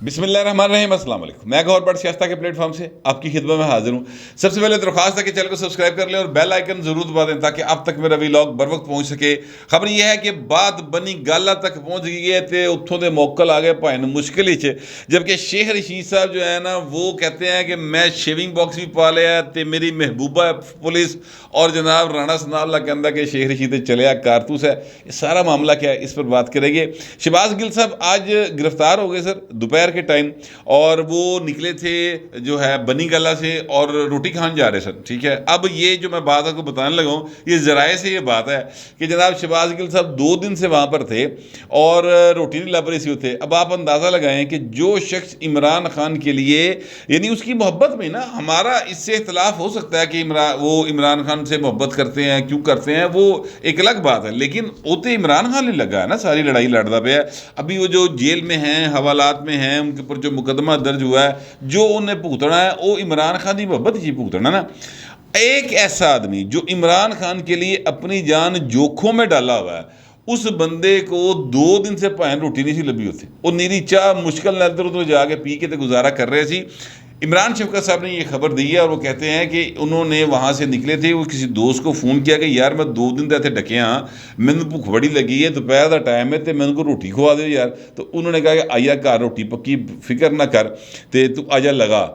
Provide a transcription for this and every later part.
بسم اللہ الرحمن الرحیم، السلام علیکم۔ میں گور بٹ شائستہ کے پلیٹ فارم سے آپ کی خدمت میں حاضر ہوں۔ سب سے پہلے درخواست ہے کہ چینل کو سبسکرائب کر لیں اور بیل آئیکن ضرور دبا دیں تاکہ اب تک میرا ویلاگ بر وقت پہنچ سکے۔ خبر یہ ہے کہ بات بنی گالا تک پہنچ گئی ہے تے اتھوں دے موکل آ گئے پائے مشکل ہی چھے، جبکہ شیخ رشید صاحب جو ہے نا وہ کہتے ہیں کہ میں شیونگ باکس بھی پا لیا تے میری محبوبہ پولیس، اور جناب رانا ثناء اللہ کہندہ کہ شیخ رشید چلیا کارتوس ہے۔ یہ سارا معاملہ کیا ہے، اس پر بات کریں گے۔ شہباز گل صاحب آج گرفتار ہو گئے سر دوپہر کے ٹائم، اور وہ نکلے تھے جو ہے بنی گالا سے اور روٹی کھان جا رہے سر، ٹھیک ہے۔ اب یہ جو میں بات آپ کو بتانے لگا ہوں، یہ ذرائع سے یہ بات ہے کہ جناب شہباز گل صاحب 2 دن سے وہاں پر تھے اور روٹی نہیں لب رہی سی ہوتے۔ اب آپ اندازہ لگائیں کہ جو شخص عمران خان کے لیے، یعنی اس کی محبت میں نا ہمارا اس سے اختلاف ہو سکتا ہے کہ وہ عمران خان سے محبت کرتے ہیں، کیوں کرتے ہیں، وہ ایک الگ بات ہے، لیکن اوتے عمران خان نہیں لگا ہے نا، ساری لڑائی لڑتا پہ ہے۔ ابھی وہ جو جیل میں ہیں، حوالات میں ہیں، ان کے اوپر جو مقدمہ درج ہوا ہے، جو انہیں بھگتنا ہے وہ عمران خان کی محبت ہی بھگتنا نا۔ ایک ایسا آدمی جو عمران خان کے لیے اپنی جان جوکھوں میں ڈالا ہوا ہے، اس بندے کو 2 دن سے پائیں روٹی نہیں سی لبھی ہوتی، وہ نیری چاہ مشکل نظر ادھر جا کے پی کے تے گزارا کر رہے سی۔ عمران شفقت صاحب نے یہ خبر دی ہے اور وہ کہتے ہیں کہ انہوں نے وہاں سے نکلے تھے، وہ کسی دوست کو فون کیا کہ یار میں 2 دن تے ڈکے ہاں، میں نے بھوک بڑی لگی ہے، دوپہر کا ٹائم ہے تے میں ان کو روٹی کھوا دے یار۔ تو انہوں نے کہا کہ آیا گھر روٹی پکی، فکر نہ کر تے تو آجا لگا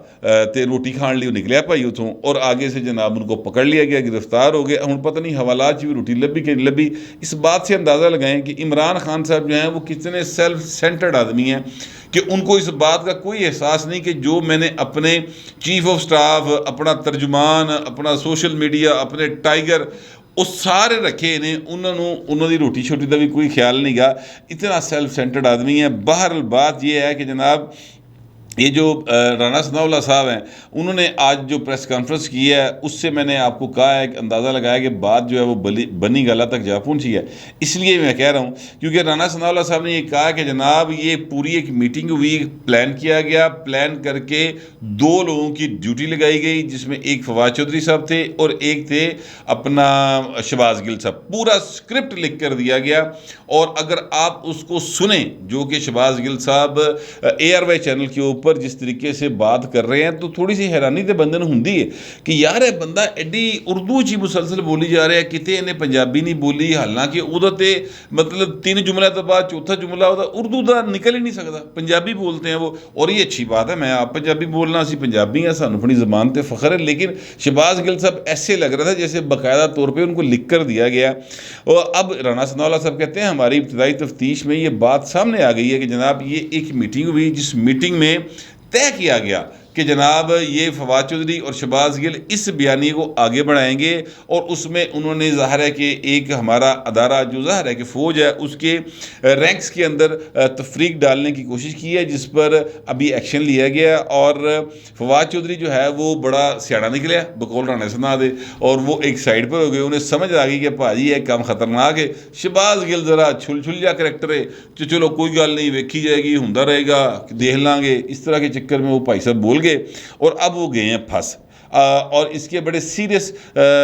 تے روٹی کھان لیے نکلیا بھائی اتوں، اور آگے سے جناب ان کو پکڑ لیا گیا، گرفتار ہو گئے۔ ہوں پتہ نہیں حوالات بھی روٹی لبھی کہ نہیں لبھی۔ اس بات سے اندازہ لگائیں کہ عمران خان صاحب جو ہیں وہ کتنے سیلف سینٹرڈ آدمی ہیں کہ ان کو اس بات کا کوئی احساس نہیں کہ جو میں نے اپنے چیف آف سٹاف، اپنا ترجمان، اپنا سوشل میڈیا، اپنے ٹائیگر، وہ سارے رکھے نے، انہوں دی روٹی چھوٹی کا بھی کوئی خیال نہیں گا۔ اتنا سیلف سینٹرڈ آدمی ہے۔ بہرحال بات یہ ہے کہ جناب یہ جو رانا ثناء اللہ صاحب ہیں، انہوں نے آج جو پریس کانفرنس کی ہے، اس سے میں نے آپ کو کہا ہے، اندازہ لگایا کہ بات جو ہے وہ بنی گالا تک جا پہنچی ہے۔ اس لیے میں کہہ رہا ہوں کیونکہ رانا ثناء اللہ صاحب نے یہ کہا کہ جناب یہ پوری ایک میٹنگ ہوئی، پلان کیا گیا، پلان کر کے 2 لوگوں کی ڈیوٹی لگائی گئی، جس میں ایک فواد چودھری صاحب تھے اور ایک تھے اپنا شہباز گل صاحب۔ پورا اسکرپٹ لکھ کر دیا گیا، اور اگر آپ اس کو سنیں جو کہ شہباز گل صاحب ARY چینل کے اوپر جس طریقے سے بات کر رہے ہیں، تو تھوڑی سی حیرانی تے بندے نوں ہوندی ہے کہ یار یہ بندہ ایڈی اردو چی مسلسل بولی جا رہا ہے، کتے انہیں پنجابی نہیں بولی، حالانکہ ادھر تے مطلب 3 جملے تو بعد چوتھا جملہ ہوتا اردو دا نکل ہی نہیں سکتا، پنجابی بولتے ہیں وہ۔ اور یہ اچھی بات ہے، میں آپ پنجابی بولنا، اسی پنجابی ہیں، سانو اپنی زبان تے فخر ہے، لیکن شہباز گل صاحب ایسے لگ رہا تھا جیسے باقاعدہ طور پہ ان کو لکھ کر دیا گیا۔ اور اب رانا ثناء اللہ صاحب کہتے ہیں ہماری ابتدائی تفتیش میں یہ بات سامنے آ گئی ہے کہ جناب یہ ایک میٹنگ ہوئی، جس میٹنگ میں طے کیا گیا کہ جناب یہ فواد چودھری اور شہباز گل اس بیانیے کو آگے بڑھائیں گے، اور اس میں انہوں نے ظاہر ہے کہ ایک ہمارا ادارہ جو ظاہر ہے کہ فوج ہے، اس کے رینکس کے اندر تفریق ڈالنے کی کوشش کی ہے، جس پر ابھی ایکشن لیا گیا۔ اور فواد چودھری جو ہے وہ بڑا سیاڑا نکلیا بقول رانا ثناء دے، اور وہ ایک سائڈ پر ہو گئے، انہیں سمجھ آ گئی کہ بھاجی یہ کام خطرناک ہے، شہباز گل ذرا چھل جا کریکٹر ہے، چلو کوئی گل نہیں، ویکھی جائے گی، ہوندا رہے گا، دیکھ لیں گے، اس طرح کے چکر میں وہ بھائی صاحب بول گئے، اور اب وہ گئے ہیں پھنس۔ اور اس کے بڑے سیریس،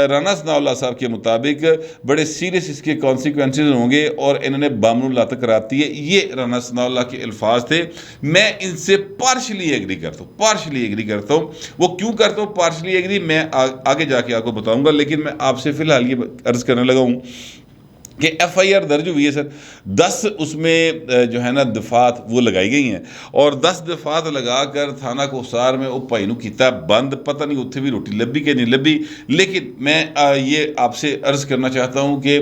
رانا ثناء اللہ صاحب کے مطابق بڑے سیریس اس کے کانسیکوینسز ہوں گے، اور انہوں نے بامن اللہ تک کراتی ہے۔ یہ رانا ثناء اللہ کے الفاظ تھے۔ میں ان سے پارشلی ایگری کرتا ہوں۔ وہ کیوں کرتا ہوں پارشلی ایگری، میں آگے جا کے آپ کو بتاؤں گا، لیکن میں آپ سے فی الحال یہ عرض کرنے لگا ہوں کہ FIR درج ہوئی ہے سر، 10 اس میں جو ہے نا دفعات وہ لگائی گئی ہیں، اور 10 دفعات لگا کر تھانہ کوسار میں وہ بھائی نو کیتا بند، پتہ نہیں اتنے بھی روٹی لبھی کہ نہیں لبھی۔ لیکن میں یہ آپ سے عرض کرنا چاہتا ہوں کہ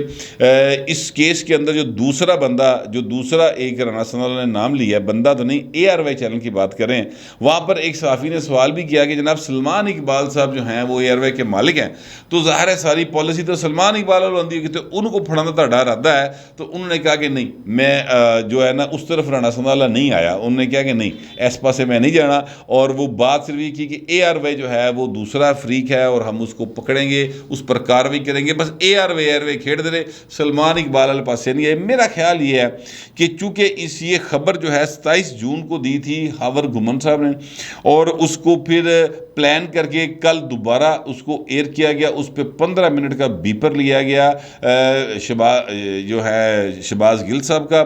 اس کیس کے اندر جو دوسرا بندہ، جو دوسرا ایک رانا ثناء اللہ نے نام لیا ہے، بندہ تو نہیں، ARY چینل کی بات کریں، وہاں پر ایک صحافی نے سوال بھی کیا کہ جناب سلمان اقبال صاحب جو ہیں وہ ARY کے مالک ہیں، تو ظاہر ہے ساری پالیسی تو سلمان اقبال والوں ہوتی ہے، تو ان کو پڑھانا ڈر آتا ہے۔ تو انہوں نے کہا کہ نہیں، میں جو ہے نا اس طرف رانا ثناء اللہ نہیں آیا، انہوں نے کہا کہ نہیں اس پاسے میں نہیں جانا، اور وہ بات صرف یہ کی کہ ARY جو ہے وہ دوسرا فریق ہے اور ہم اس کو پکڑیں گے، اس پر کاروائی کریں گے، بس ARY کھیڑ دے رہے، سلمان اقبال والے پاسے نہیں ہے۔ میرا خیال یہ ہے کہ چونکہ یہ خبر جو ہے 27 جون کو دی تھی ہاور گھمن صاحب نے، اور اس کو پھر پلان کر کے کل دوبارہ اس کو ایئر کیا گیا، اس پہ 15 منٹ کا بیپر لیا گیا شہباز جو ہے شہباز گل صاحب کا،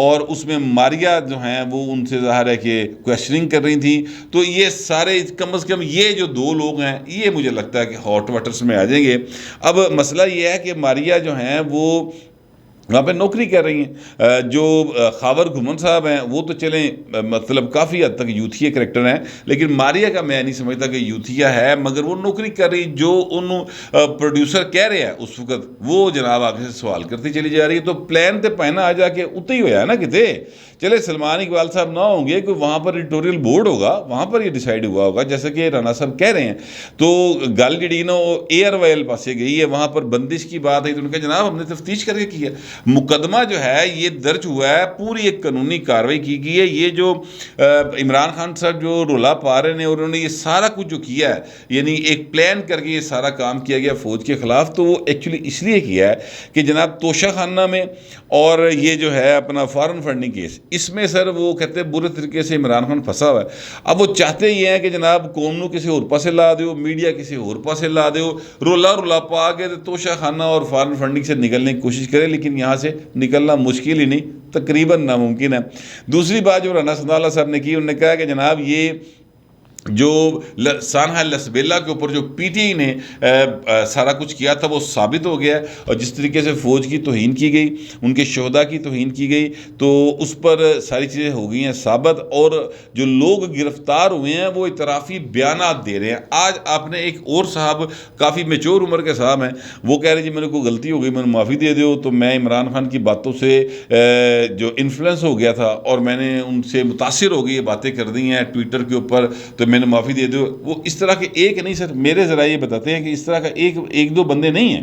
اور اس میں ماریہ جو ہیں وہ ان سے ظاہر ہے کہ کویسچننگ کر رہی تھیں. تو یہ سارے کم از کم یہ جو دو لوگ ہیں یہ مجھے لگتا ہے کہ ہاٹ واٹرز میں آ جائیں گے. اب مسئلہ یہ ہے کہ ماریہ جو ہیں وہ وہاں پہ نوکری کر رہی ہیں. جو خاور گھمن صاحب ہیں وہ تو چلیں مطلب کافی حد تک یوتھیا کریکٹر ہیں، لیکن ماریہ کا میں نہیں سمجھتا کہ یوتھیا ہے، مگر وہ نوکری کر رہی جو ان پروڈیوسر کہہ رہے ہیں اس وقت وہ جناب آگے سے سوال کرتی چلی جا رہی ہے. تو پلان تے پہنا آ جا کے اتنے ہی ہویا ہے نا کتے. چلے سلمان اقبال صاحب نہ ہوں گے کہ وہاں پر ایڈیٹوریل بورڈ ہوگا، وہاں پر یہ ڈیسائیڈ ہوا ہوگا جیسا کہ رانا صاحب کہہ رہے ہیں. تو گل جڑی نا وہ ایئر ویل پاسے گئی ہے، وہاں پر بندش کی بات ہے. تو ان کا جناب ہم نے تفتیش کر کے کیا، مقدمہ جو ہے یہ درج ہوا ہے، پوری ایک قانونی کارروائی کی گئی ہے. یہ جو عمران خان صاحب جو رولا پا رہے ہیں اور انہوں نے یہ سارا کچھ جو کیا ہے، یعنی ایک پلان کر کے یہ سارا کام کیا گیا فوج کے خلاف، تو وہ ایکچولی اس لیے کیا ہے کہ جناب توشہ خانہ میں اور یہ جو ہے اپنا فارن فنڈنگ کیس، اس میں سر وہ کہتے ہیں برے طریقے سے عمران خان پھنسا ہوا ہے. اب وہ چاہتے یہ ہیں کہ جناب قوم نو کسی اور پاسے لا دیو، میڈیا کسی اور پاسے لا دیو، رولا پا کے توشہ خانہ اور فارن فنڈنگ سے نکلنے کی کوشش کرے، لیکن یہاں سے نکلنا مشکل ہی نہیں، تقریباً ناممکن ہے. دوسری بات جو رانا ثناء اللہ صاحب نے کی، انہوں نے کہا کہ جناب یہ جو سانحہ لسبیلا کے اوپر جو پی ٹی آئی نے سارا کچھ کیا تھا وہ ثابت ہو گیا ہے، اور جس طریقے سے فوج کی توہین کی گئی، ان کے شہداء کی توہین کی گئی، تو اس پر ساری چیزیں ہو گئی ہیں ثابت. اور جو لوگ گرفتار ہوئے ہیں وہ اعترافی بیانات دے رہے ہیں. آج آپ نے ایک اور صاحب کافی میچور عمر کے صاحب ہیں، وہ کہہ رہے جی میرے کو غلطی ہو گئی، میں نے معافی دے دیو. تو میں عمران خان کی باتوں سے جو انفلوئنس ہو گیا تھا اور میں نے ان سے متاثر ہو گئی، یہ باتیں کر دی ہیں ٹویٹر کے اوپر، تو میں نے معافی دے دو. وہ اس طرح کے ایک نہیں سر، میرے ذرائع یہ بتاتے ہیں کہ اس طرح کا ایک دو بندے نہیں ہیں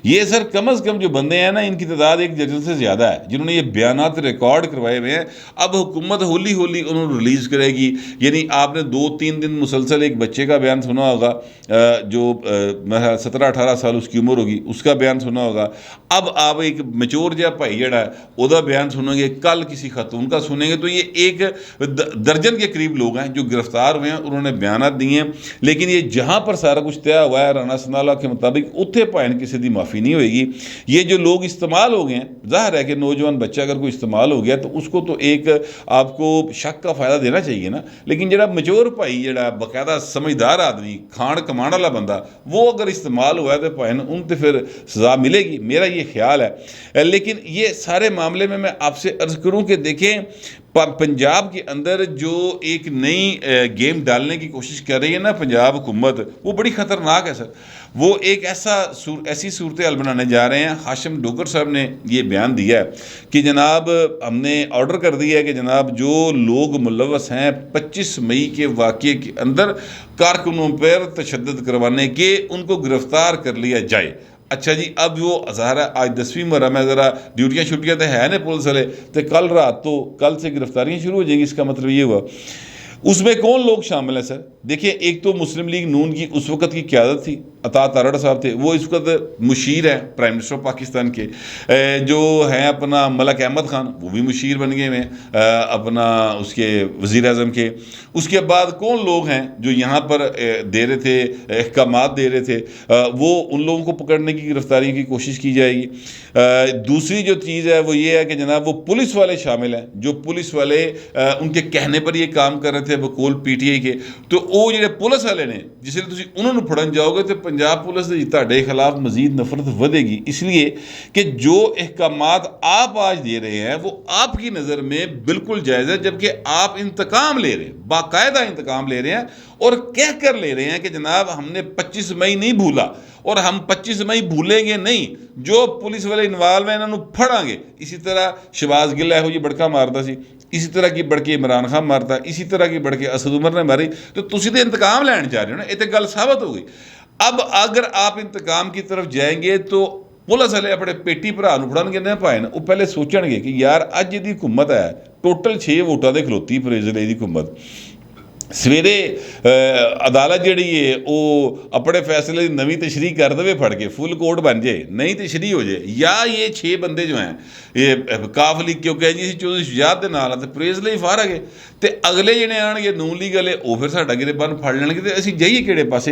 یہ سر. کم از کم جو بندے ہیں نا ان کی تعداد ایک درجن سے زیادہ ہے جنہوں نے یہ بیانات ریکارڈ کروائے ہوئے ہیں. اب حکومت ہولی انہوں نے ریلیز کرے گی. یعنی آپ نے 2-3 دن مسلسل ایک بچے کا بیان سنا ہوگا جو 17-18 سال اس کی عمر ہوگی، اس کا بیان سنا ہوگا. اب آپ ایک میچور جہا بھائی جڑا ہے وہ بیان سنیں گے، کل کسی خاتون کا سنیں گے. تو یہ ایک درجن کے قریب لوگ ہیں جو گرفتار ہوئے ہیں، انہوں نے بیانات دیے ہیں. لیکن یہ جہاں پر سارا کچھ طے ہوا ہے رانا ثناء اللہ کے مطابق، اتنے پائن کسی دی معافی نہیں ہوئے گی. یہ جو لوگ استعمال ہو گئے ہیں، ظاہر ہے کہ نوجوان بچہ اگر کوئی استعمال ہو گیا تو اس کو تو ایک آپ کو شک کا فائدہ دینا چاہیے نا. لیکن جڑا میچور بھائی جڑا باقاعدہ سمجھدار آدمی، کھان کمان والا بندہ، وہ اگر استعمال ہوا ہے تو پائن ان تو پھر سزا ملے گی، میرا یہ خیال ہے. لیکن یہ سارے معاملے میں آپ سے عرض کروں کہ دیکھیں پنجاب کے اندر جو ایک نئی گیم ڈالنے کی کوشش کر رہی ہے نا پنجاب حکومت، وہ بڑی خطرناک ہے سر. وہ ایک ایسی صورتحال بنانے جا رہے ہیں. ہاشم ڈوگر صاحب نے یہ بیان دیا ہے کہ جناب ہم نے آرڈر کر دیا ہے کہ جناب جو لوگ ملوث ہیں 25 مئی کے واقعے کے اندر کارکنوں پر تشدد کروانے کے، ان کو گرفتار کر لیا جائے. اچھا جی، اب وہ ظاہر ہے آج 10ویں مرہ میں ذرا ڈیوٹیاں چھٹیاں تو ہے نا پولیس والے، تو کل رات تو کل سے گرفتاریاں شروع ہو جائیں گی. اس کا مطلب یہ ہوا اس میں کون لوگ شامل ہیں سر؟ دیکھیں ایک تو مسلم لیگ نون کی اس وقت کی قیادت تھی، عطا تارڑ صاحب تھے، وہ اس وقت مشیر ہیں پرائم منسٹر پاکستان کے. جو ہیں اپنا ملک احمد خان، وہ بھی مشیر بن گئے ہیں اپنا اس کے وزیر اعظم کے. اس کے بعد کون لوگ ہیں جو یہاں پر دے رہے تھے احکامات دے رہے تھے، وہ ان لوگوں کو پکڑنے کی گرفتاری کی کوشش کی جائے گی. دوسری جو چیز ہے وہ یہ ہے کہ جناب وہ پولیس والے شامل ہیں، جو پولیس والے ان کے کہنے پر یہ کام کر رہے تھے بقول پی ٹی آئی کے. تو وہ جڑے پولیس والے نے جس لیے تسی انہوں نے پھڑن جاؤ گے تو پنجاب پولیس دے تہاڈے خلاف مزید نفرت ودے گی. اس لیے کہ جو احکامات آپ آج دے رہے ہیں وہ آپ کی نظر میں بالکل جائز ہے، جبکہ آپ انتقام لے رہے ہیں، باقاعدہ انتقام لے رہے ہیں اور کہہ کر لے رہے ہیں کہ جناب ہم نے 25 مئی نہیں بھولا اور ہم 25 مئی بھولیں گے نہیں. جو پولیس والے انوالو ہیں انہوں پھڑاں گے. اسی طرح شہباز گل ہے یہ بڑکا مارتا سی، اسی طرح کی بڑکے عمران خان مارتا، اسی طرح کی بڑکے اسد عمر نے ماری. تو تسی تو انتقام لین جا رہے ہو نا، یہ تو گل ثابت ہو گئی. اب اگر آپ انتقام کی طرف جائیں گے تو پولیس والے اپنے پیٹی بھرا نوں پھڑن گے نہ پائے نا، وہ پہلے سوچن گے کہ یار اج دی حکومت ہے ٹوٹل 6 ووٹاں دے کھلوتی فریز دی حکومت. سویرے عدالت جڑی ہے وہ اپنے فیصلے کی نویں تشریح کر دے پھڑ کے فل کوٹ بن جائے، نئی تشریح ہو جائے، یا یہ 6 بندے جو ہیں یہ کاف لیگ کیوں کہ جی چودھری شجاعت دے نال تے پریز لئی فارغ ہے ਤੇ ਅਗਲੇ ਜਿਹੜੇ ਆਣਗੇ ਨੂਨ ਲੀਗ ਵਾਲੇ ਉਹ ਫਿਰ ਸਾਡਾ ਗਿਰੇਬਾਨ ਫੜ ਲੈਣਗੇ ਤੇ ਅਸੀਂ ਜਾਈਏ ਕਿਹੜੇ ਪਾਸੇ।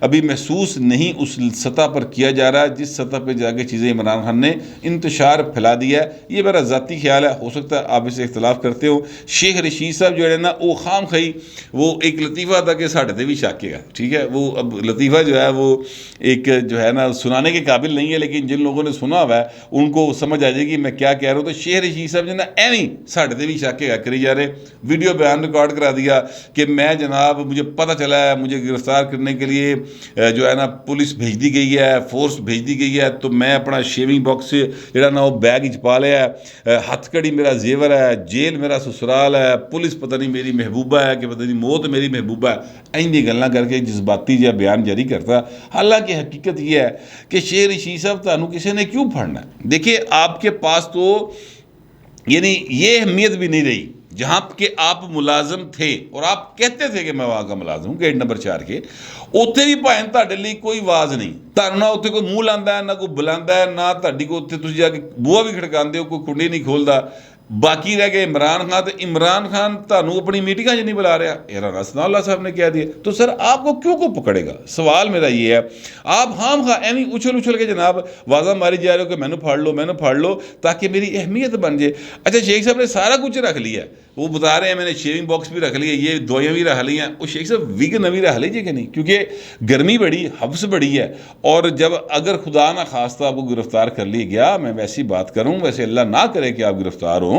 ابھی محسوس نہیں اس سطح پر کیا جا رہا ہے جس سطح پہ جا کے چیزیں عمران خان نے انتشار پھیلا دیا ہے. یہ میرا ذاتی خیال ہے, ہو سکتا ہے آپ اس سے اختلاف کرتے ہو. شیخ رشید صاحب جو ہے نا وہ خام خی وہ ایک لطیفہ تھا کہ ساڑھے تے بھی شاکے گا, ٹھیک ہے, وہ اب لطیفہ جو ہے وہ ایک جو ہے نا سنانے کے قابل نہیں ہے, لیکن جن لوگوں نے سنا ہوا ہے ان کو سمجھ آ جائے گی میں کیا کہہ رہا ہوں. تو شیخ رشید صاحب جو ہے نا ایویں ساڑھے تے بھی شاکے گا کری جا رہے, ویڈیو بیان ریکارڈ کرا دیا کہ میں جناب مجھے پتہ چلا ہے مجھے گرفتار کرنے کے لیے جو ہے نا پولیس بھیج دی گئی ہے, فورس بھیج دی گئی ہے, تو میں اپنا شیونگ باکس جڑا نا وہ بیگ ہی پا لیا ہے, ہتھ کڑی میرا زیور ہے, جیل میرا سسرال ہے, پولیس پتہ نہیں میری محبوبہ ہے کہ پتہ نہیں موت میری محبوبہ ہے. ایندی گلاں کر کے جذباتی جہا بیان جاری کرتا. حالانکہ حقیقت یہ ہے کہ شیخ رشید صاحب تانوں کسی نے کیوں پھڑنا ہے. دیکھیے آپ کے پاس تو یعنی یہ اہمیت بھی نہیں رہی جہاں کہ آپ ملازم تھے اور آپ کہتے تھے کہ میں وہاں کا ملازم ہوں, گیٹ نمبر 4 کے اتنے بھی بھائیں تہاڈے لئی کوئی آواز نہیں, تہانوں نہ اتنے کوئی منہ لاندہ ہے, نہ کوئی بلاندا ہے, نہ تہاڈی کوئی اتنے تسی جا کے بوہا بھی کھڑکاندے ہو, کوئی کنڈی نہیں کھولدا. باقی رہ گئے عمران خان, تو عمران خان تہانوں اپنی میٹنگاں نہیں بلا رہا, رانا ثناء اللہ صاحب نے کہہ دیا. تو سر آپ کو کیوں کو پکڑے گا؟ سوال میرا یہ ہے. آپ خام خواہ ایویں اچھل کے جناب واضح ماری جا رہے ہو کہ میں نے پھاڑ لو تاکہ میری اہمیت بن جائے. اچھا شیخ صاحب نے سارا کچھ رکھ لیا ہے, وہ بتا رہے ہیں میں نے شیونگ باکس بھی رکھ لیا, یہ دوائیاں بھی رکھ لی ہیں. وہ شیخ صاحب وگ نوی رکھ لیجیے کہ نہیں, کیونکہ گرمی بڑی, حبس بڑی ہے, اور جب اگر خدا نہ خواستہ آپ کو گرفتار کر لیا گیا, میں ویسی بات کروں, ویسے اللہ نہ کرے کہ آپ گرفتار ہوں,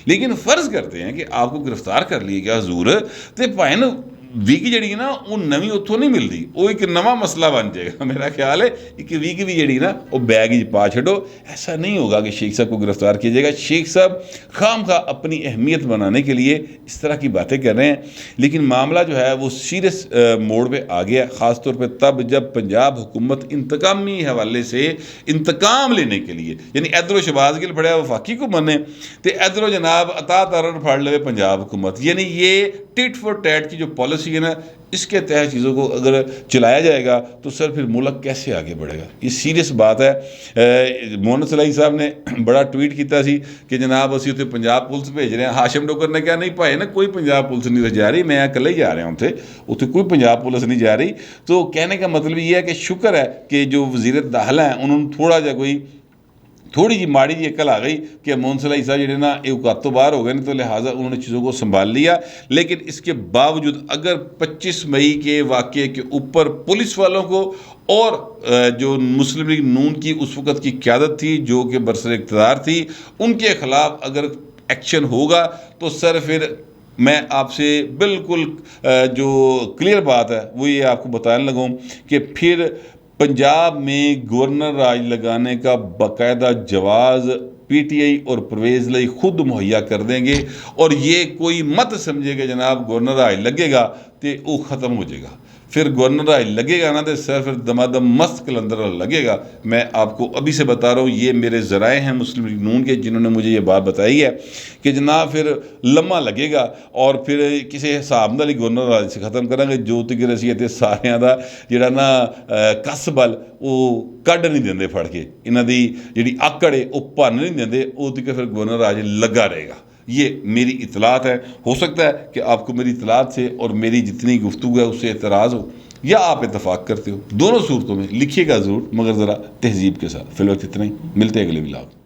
لیکن فرض کرتے ہیں کہ آپ کو گرفتار کر لیا گیا حضور, تو بھائیں وگ جڑی نا وہ نوی اتوں نہیں ملتی, وہ ایک نواں مسئلہ بن جائے گا. میرا خیال ہے کہ وگ بھی جڑی نا وہ بیگ ہی پا چھڈو. ایسا نہیں ہوگا کہ شیخ صاحب کو گرفتار کیا جائے گا. شیخ صاحب خام خواہ اپنی اہمیت بنانے کے لیے اس طرح کی باتیں کر رہے ہیں, لیکن معاملہ جو ہے وہ سیریس موڑ پہ آ گیا, خاص طور پہ تب جب پنجاب حکومت انتقامی حوالے سے انتقام لینے کے لیے, یعنی ادھروں شہباز گل پڑیا وفاقی کو منے تو ادھروں جناب عطا تارڑ پھاڑ لے پنجاب حکومت. یعنی یہ ٹٹ فور ٹیٹ کی جو پالیسی ہے نا, اس کے تحت چیزوں کو اگر چلایا جائے گا تو سر پھر ملک کیسے آگے بڑھے گا؟ یہ سیریس بات ہے. محمد صلاحی صاحب نے بڑا ٹویٹ کیتا سی کہ جناب اسی اتنے پنجاب پولیس بھیج رہے ہیں. ہاشم ڈوگر نے کہا نہیں بھائی نا کوئی پنجاب پولیس نہیں جا رہی, میں اکلے ہی جا رہا ہوں, اتنے کوئی پنجاب پولیس نہیں جا رہی. تو کہنے کا مطلب یہ ہے کہ شکر ہے کہ جو وزیر داخلہ ہیں انہوں نے تھوڑا جا کوئی تھوڑی جی ماڑی جی عقل آ گئی کہ محمد صلاحی صاحب جڑے نا یہ اوقات تو باہر ہو گئے, تو لہٰذا انہوں نے چیزوں کو سنبھال لیا. لیکن اس کے باوجود اگر 25 مئی کے واقعے کے اوپر پولیس والوں کو اور جو مسلم لیگ نون کی اس وقت کی قیادت تھی جو کہ برسر اقتدار تھی, ان کے خلاف اگر ایکشن ہوگا تو سر پھر میں آپ سے بالکل جو کلیئر بات ہے وہ یہ آپ کو بتانے لگوں کہ پھر پنجاب میں گورنر راج لگانے کا باقاعدہ جواز پی ٹی آئی اور پرویز لائی خود مہیا کر دیں گے. اور یہ کوئی مت سمجھے کہ جناب گورنر راج لگے گا تو وہ ختم ہو جائے گا. پھر گورنر راج لگے گا نا تو سر پھر دمادم مست کلندر لگے گا. میں آپ کو ابھی سے بتا رہا ہوں, یہ میرے ذرائع ہیں مسلم لیگ نون کے جنہوں نے مجھے یہ بات بتائی ہے کہ جناب پھر لمحہ لگے گا اور پھر کسی حساب نال ہی گورنر راج سے ختم کریں گے. جو تک رسیت سارے دا جڑا نا کس بل وہ کڈ نہیں دیندے پھڑ کے, انہاں دی جڑی آکڑ ہے وہ بھن نہیں دیندے, وہ تک پھر گورنر راج لگا رہے گا. یہ میری اطلاعات ہے. ہو سکتا ہے کہ آپ کو میری اطلاعات سے اور میری جتنی گفتگو ہے اس سے اعتراض ہو یا آپ اتفاق کرتے ہو. دونوں صورتوں میں لکھیے گا ضرور, مگر ذرا تہذیب کے ساتھ. فی الوقت اتنا ہی, ملتے ہیں اگلے ولاگ.